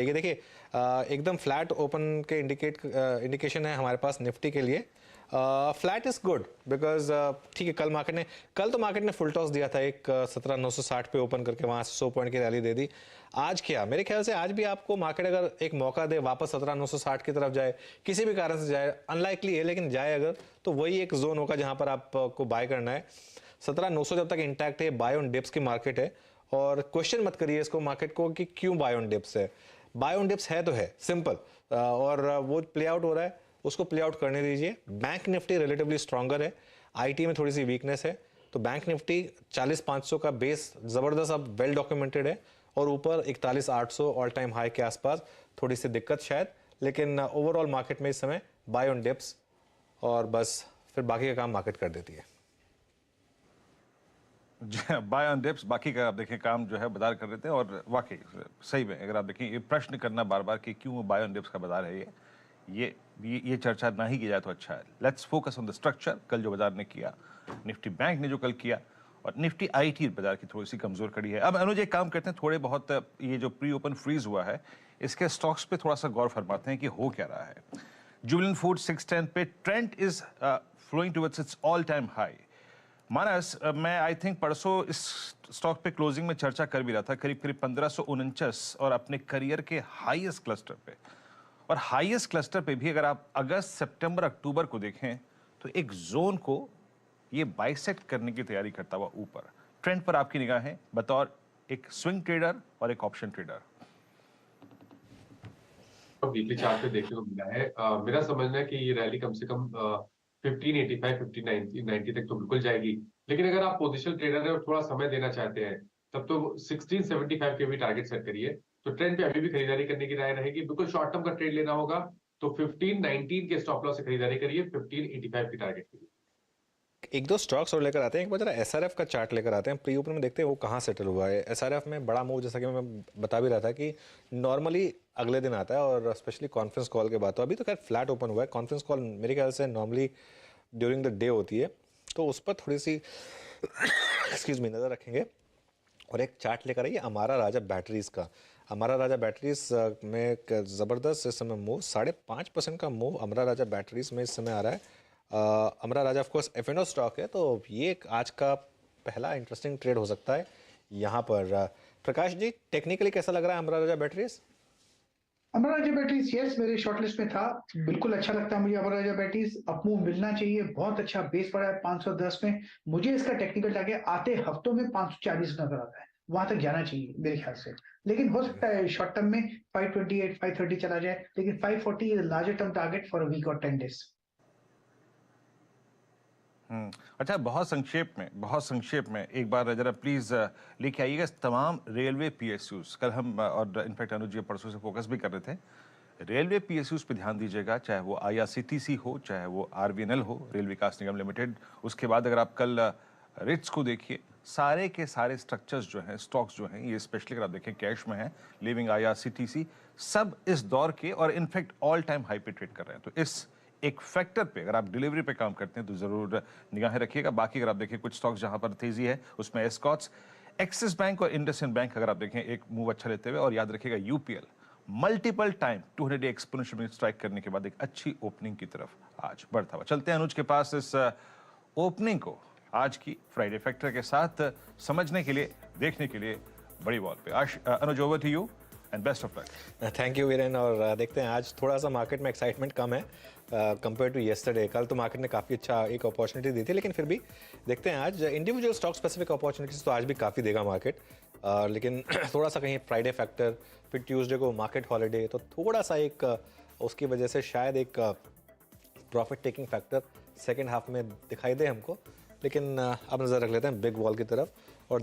देखिए देखिए एकदम फ्लैट ओपन के इंडिकेशन है हमारे पास निफ्टी के लिए। फ्लैट इज गुड बिकॉज ठीक है, कल तो मार्केट ने फुल टॉस दिया था, एक 17,960 पे ओपन करके वहां से 100 पॉइंट की रैली दे दी। आज क्या, मेरे ख्याल से आज भी आपको मार्केट अगर एक मौका दे वापस 17,960 की तरफ जाए, किसी भी कारण से जाए, अनलाइकली है लेकिन जाए अगर, तो वही एक जोन होगा जहां पर आपको बाय करना है। 17,900 जब तक इंटैक्ट है, बाय ऑन डिप्स की मार्केट है। और क्वेश्चन मत करिए इसको मार्केट को कि क्यों बाय ऑन डिप्स है। बाय ऑन डिप्स है तो है सिंपल, और वो प्ले आउट हो रहा है, उसको प्ले आउट करने दीजिए। बैंक निफ्टी रिलेटिवली स्ट्रॉन्गर है, आईटी में थोड़ी सी वीकनेस है, तो बैंक निफ्टी 40,500 का बेस जबरदस्त अब वेल डॉक्यूमेंटेड है, और ऊपर 41,800 ऑल टाइम हाई के आसपास थोड़ी सी दिक्कत शायद, लेकिन ओवरऑल मार्केट में इस समय बाय ऑन डिप्स, और बस फिर बाकी का काम मार्केट कर देती है। बाय ऑन डिप्स, बाकी का आप देखें काम जो है बाजार कर रहे थे। और वाकई सही में अगर आप देखें, ये प्रश्न करना बार बार कि क्यों बाय ऑन डिप्स का बाजार है, ये चर्चा ना ही की जाए तो अच्छा है। Let's focus on the structure. कल जो बाजार ने किया, निफ्टी बैंक ने जो कल किया, और निफ्टी आईटी बाजार की थोड़ी सी कमजोर कड़ी है। अब अनुज एक काम करते हैं, थोड़े बहुत ये जो प्री ओपन फ्रीज हुआ है इसके स्टॉक्स पे थोड़ा सा गौर फरमाते हैं कि हो क्या रहा है। जुबिलेंट फूड 610 पे, trend is flowing towards its all time high. Manas, मैं आई थिंक परसों इस स्टॉक पे क्लोजिंग में चर्चा कर भी रहा था, करीब करीब 1549 और अपने करियर के हाईएस्ट क्लस्टर पे। और हाईएस्ट क्लस्टर पे भी अगर आप अगस्त सितंबर अक्टूबर को देखें तो एक जोन को ये बाइसेक्ट करने की तैयारी करता हुआ ऊपर। ट्रेंड पर आपकी निगाहें बतौर एक स्विंग ट्रेडर और एक ऑप्शन ट्रेडर। वीकली चार्ट पे देखने को मिला है। मेरा समझना है कि ये रैली कम से कम 1585 1590 तक तो बिल्कुल जाएगी। लेकिन अगर आप पोजिशनल ट्रेडर है और थोड़ा समय देना चाहते हैं, तब तो 1675 के भी टारगेट सेट करिए। तो ट्रेंड पे अभी भी खरीदारी करने की राय रहेगी। बिल्कुल शॉर्ट टर्म का ट्रेड लेना होगा तो 1519 के स्टॉप लॉस से खरीदारी करिए, 1585 की टारगेट के लिए। एक दो स्टॉक्स और लेकर आते हैं, एक बार जरा एसआरएफ का चार्ट लेकर आते हैं, प्री ओपन में देखते हैं वो कहाँ सेटल हुआ है। एसआरएफ में बड़ा मूव, जैसा कि मैं बता भी रहा था कि नॉर्मली अगले दिन आता है, और स्पेशली कॉन्फ्रेंस कॉल के बाद। तो अभी तो खैर फ्लैट ओपन हुआ है, कॉन्फ्रेंस कॉल मेरे ख्याल से नॉर्मली ड्यूरिंग द डे होती है, तो उस पर थोड़ी सी एक्सक्यूज मी नज़र रखेंगे। और एक चार्ट लेकर आइए अमारा राजा बैटरीज का। अमारा राजा बैटरीज में एक ज़बरदस्त इस समय मूव, 5.5% का मूव अमरा राजा बैटरीज में इस समय आ रहा है। अमरा राजा ऑफ कोर्स एफएनओ स्टॉक है, तो ये आज का पहला इंटरेस्टिंग ट्रेड हो सकता है यहाँ पर। प्रकाश जी, टेक्निकली कैसा लग रहा है अमरा राजा बैटरीज? अमरा राजा बैटरीज यस, मेरे शॉर्टलिस्ट में था। बिल्कुल अच्छा लगता है मुझे अमरा राजा बैटरीज। अप मूव मिलना चाहिए, बहुत अच्छा बेस पड़ा है 510 में। मुझे इसका टेक्निकल टारगेट आते हफ्तों में 540 नजर आता है, वहां तक जाना चाहिए मेरे ख्याल से। लेकिन हो सकता है शॉर्ट टर्म में 528 530 चला जाए, लेकिन 540 is larger term target for a week और 10 डेज। अच्छा, बहुत संक्षेप में एक बार जरा प्लीज लेके आइएगा तमाम रेलवे पीएसयूज। कल हम और इनफैक्ट अनुज जी परसों से फोकस भी कर रहे थे, रेलवे पीएसयूज पे ध्यान दीजिएगा, चाहे वो आईआरसीटीसी हो, चाहे वो आरबीएनएल हो, रेल विकास निगम लिमिटेड। उसके बाद अगर आप कल रिट्स को देखिए, सारे के सारे स्ट्रक्चर्स जो हैं, स्टॉक्स जो हैं, ये स्पेशली अगर आप देखें कैश में हैं, लिविंग, आईआरसीटीसी, सब इस दौर के और इनफैक्ट ऑल टाइम हाई पे ट्रेड कर रहे हैं। तो इस एक फैक्टर पे अगर आप डिलीवरी पे काम करते हैं तो जरूर निगाहें रखिएगा। बाकी अगर आप देखें कुछ स्टॉक्स जहां पर तेजी है, उसमें एस्कॉट्स, एक्सिस बैंक और इंडसइंड बैंक अगर आप देखें एक मूव अच्छा लेते हुए। और याद रखिएगा UPL multiple time 200 day exponential strike करने के बाद एक अच्छी ओपनिंग की तरफ आज बढ़ता हुआ। चलते हैं अनुज के पास इस ओपनिंग को आज की फ्राइडे फैक्टर के साथ समझने के लिए, देखने के लिए बड़ी बॉल पे। Anuj, over to you and best of luck. Thank you Viren. और देखते हैं आज थोड़ा सा मार्केट में एक्साइटमेंट कम है कंपेयर टू येस्टरडे। कल तो मार्केट ने काफ़ी अच्छा एक अपॉर्चुनिटी दी थी, लेकिन फिर भी देखते हैं आज इंडिविजुअल स्टॉक स्पेसिफिक अपॉर्चुनिटीज तो आज भी काफ़ी देगा मार्केट। लेकिन थोड़ा सा कहीं फ्राइडे फैक्टर, फिर ट्यूसडे को मार्केट हॉलीडे, तो थोड़ा सा एक उसकी वजह से शायद एक profit taking factor second half में दिखाई दे हमको। लेकिन अब नज़र रख लेते हैं बिग वॉल की तरफ। और